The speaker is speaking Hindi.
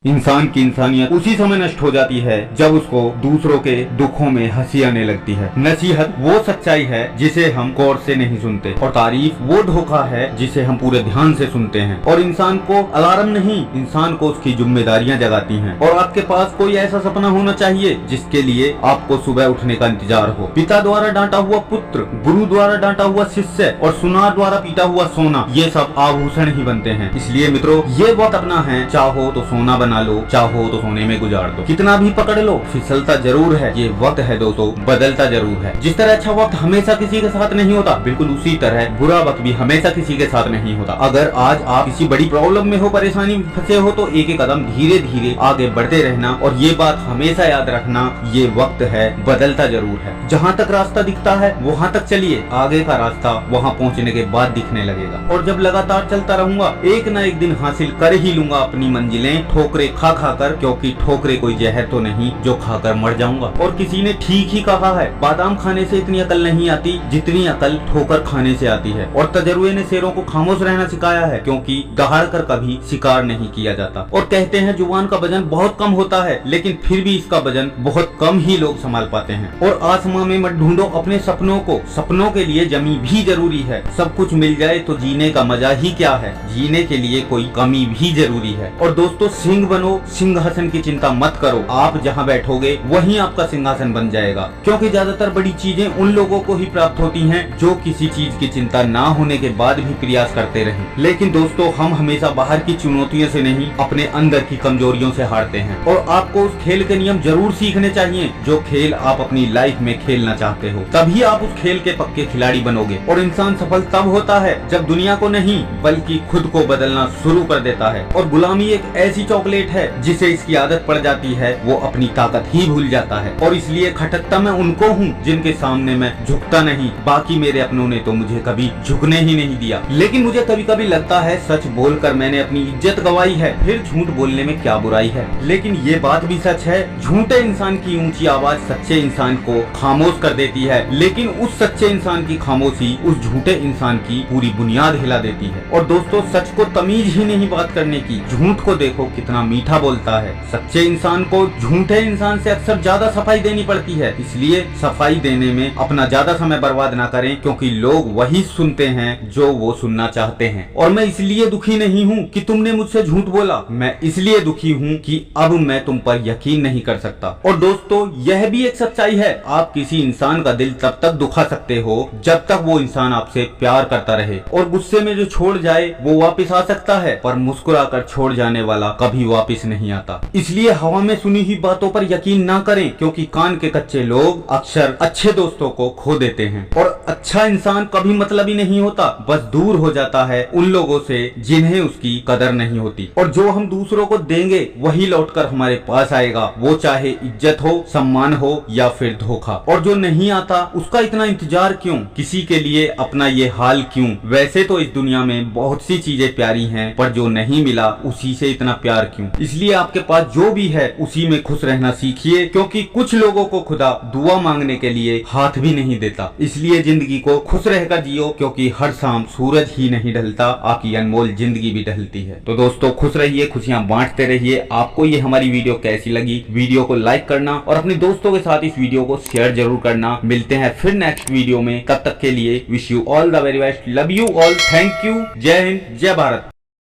इंसान की इंसानियत उसी समय नष्ट हो जाती है जब उसको दूसरों के दुखों में हंसी आने लगती है। नसीहत वो सच्चाई है जिसे हम गौर से नहीं सुनते, और तारीफ वो धोखा है जिसे हम पूरे ध्यान से सुनते हैं। और इंसान को अलार्म नहीं, इंसान को उसकी जिम्मेदारियां जगाती हैं। और आपके पास कोई ऐसा सपना होना चाहिए जिसके लिए आपको सुबह उठने का इंतजार हो। पिता द्वारा डांटा हुआ पुत्र, गुरु द्वारा डांटा हुआ शिष्य और सुनार द्वारा पीटा हुआ सोना, ये सब आभूषण ही बनते हैं। इसलिए मित्रों, ये वक्त अपना है, चाहो तो सोना बना लो, चाहो तो सोने में गुजार दो। कितना भी पकड़ लो, फिसलता जरूर है। ये वक्त है दोस्तों, बदलता जरूर है। जिस तरह अच्छा वक्त हमेशा किसी के साथ नहीं होता, बिल्कुल उसी तरह बुरा वक्त भी हमेशा किसी के साथ नहीं होता। अगर आज आप किसी बड़ी प्रॉब्लम में हो, परेशानी में फंसे हो, तो एक एक कदम धीरे धीरे आगे बढ़ते रहना। और ये बात हमेशा याद रखना, ये वक्त है, बदलता जरूर है। जहाँ तक रास्ता दिखता है वहाँ तक चलिए, आगे का रास्ता वहाँ पहुँचने के बाद दिखने लगेगा। और जब लगातार चलता रहूंगा, एक न एक दिन हासिल कर ही लूंगा अपनी मंजिलें, ठोकरे खा खा कर, क्योंकि ठोकरे कोई जहर तो नहीं जो खाकर मर जाऊंगा। और किसी ने ठीक ही कहा है, बादाम खाने से इतनी अकल नहीं आती जितनी अकल ठोकर खाने से आती है। और तजुर्बे ने शेरों को खामोश रहना सिखाया है, क्योंकि दहाड़ कर कभी शिकार नहीं किया जाता। और कहते हैं जुबान का वजन बहुत कम होता है, लेकिन फिर भी इसका वजन बहुत कम ही लोग संभाल पाते हैं। और आसमां में मत ढूंढो अपने सपनों को, सपनों के लिए जमी भी जरूरी है। सब कुछ मिल जाए तो जीने का मजा ही क्या है, जीने के लिए कोई कमी भी जरूरी है। और दोस्तों, सिंह बनो, सिंहासन की चिंता मत करो। आप जहाँ बैठोगे वहीं आपका सिंहासन बन जाएगा, क्योंकि ज्यादातर बड़ी चीजें उन लोगों को ही प्राप्त होती हैं जो किसी चीज की चिंता ना होने के बाद भी प्रयास करते रहे। लेकिन दोस्तों, हम हमेशा बाहर की चुनौतियों से नहीं, अपने अंदर की कमजोरियों से हारते हैं। और आपको उस खेल के नियम जरूर सीखने चाहिए जो खेल आप अपनी लाइफ में खेलना चाहते हो। तभी आप उस खेल के पक्के खिलाड़ी बनोगे। और इंसान सफल तब होता है जब दुनिया को नहीं बल्कि खुद को बदलना शुरू कर देता है। और गुलामी एक ऐसी चॉकलेट है जिसे इसकी आदत पड़ जाती है, वो अपनी ताकत ही भूल जाता है। और इसलिए खटकता मैं उनको हूँ जिनके सामने मैं झुकता नहीं। बाकी मेरे अपनों ने तो मुझे कभी झुकने ही नहीं दिया। लेकिन मुझे कभी कभी लगता है सच बोलकर मैंने अपनी इज्जत गंवाई है, फिर झूठ बोलने में क्या बुराई है। लेकिन ये बात भी सच है, झूठे इंसान की ऊंची आवाज सच्चे इंसान को खामोश कर देती है। लेकिन उस सच्चे इंसान की खामोशी उस झूठे इंसान की पूरी बुनियाद हिला देती है। और दोस्तों, सच को तमीज ही नहीं बात करने की, झूठ को देखो कितना मीठा बोलता है। सच्चे इंसान को झूठे इंसान से अक्सर ज्यादा सफाई देनी पड़ती है। इसलिए सफाई देने में अपना ज्यादा समय बर्बाद ना करें, क्योंकि लोग वही सुनते हैं जो वो सुनना चाहते हैं। और मैं इसलिए दुखी नहीं हूँ कि तुमने मुझसे झूठ बोला, मैं इसलिए दुखी हूँ कि अब मैं तुम पर यकीन नहीं कर सकता। और दोस्तों, यह भी एक सच्चाई है, आप किसी इंसान का दिल तब तक दुखा सकते हो जब तक वो इंसान आपसे प्यार करता रहे। और गुस्से में जो छोड़ जाए वो वापस आ सकता है, पर मुस्कुराकर छोड़ जाने वाला कभी वापस नहीं आता। इसलिए हवा में सुनी हुई बातों पर यकीन ना करें, क्योंकि कान के कच्चे लोग अक्सर अच्छे दोस्तों को खो देते हैं। और अच्छा इंसान कभी मतलबी नहीं होता, बस दूर हो जाता है उन लोगों से जिन्हें उसकी कदर नहीं होती। और जो हम दूसरों को देंगे वही लौटकर हमारे पास आएगा, वो चाहे इज्जत हो, सम्मान हो या फिर धोखा। और जो नहीं आता उसका इतना इंतजार क्यों, किसी के लिए अपना ये हाल क्यों। वैसे तो इस दुनिया में बहुत सी चीजें प्यारी हैं, पर जो नहीं मिला उसी से इतना प्यार क्यों। इसलिए आपके पास जो भी है उसी में खुश रहना सीखिए, क्योंकि कुछ लोगों को खुदा दुआ मांगने के लिए हाथ भी नहीं देता। इसलिए जिंदगी को खुश रहकर जियो, क्योंकि हर शाम सूरज ही नहीं ढलता, आपकी अनमोल जिंदगी भी ढलती है। तो दोस्तों, खुश रहिए, खुशियां बांटते रहिए। आपको ये हमारी वीडियो कैसी लगी, वीडियो को लाइक करना और अपने दोस्तों के साथ इस वीडियो को शेयर जरूर करना। मिलते हैं फिर नेक्स्ट वीडियो में, तब तक के लिए wish you all the very best, love you all, thank you, जय हिंद, जय भारत।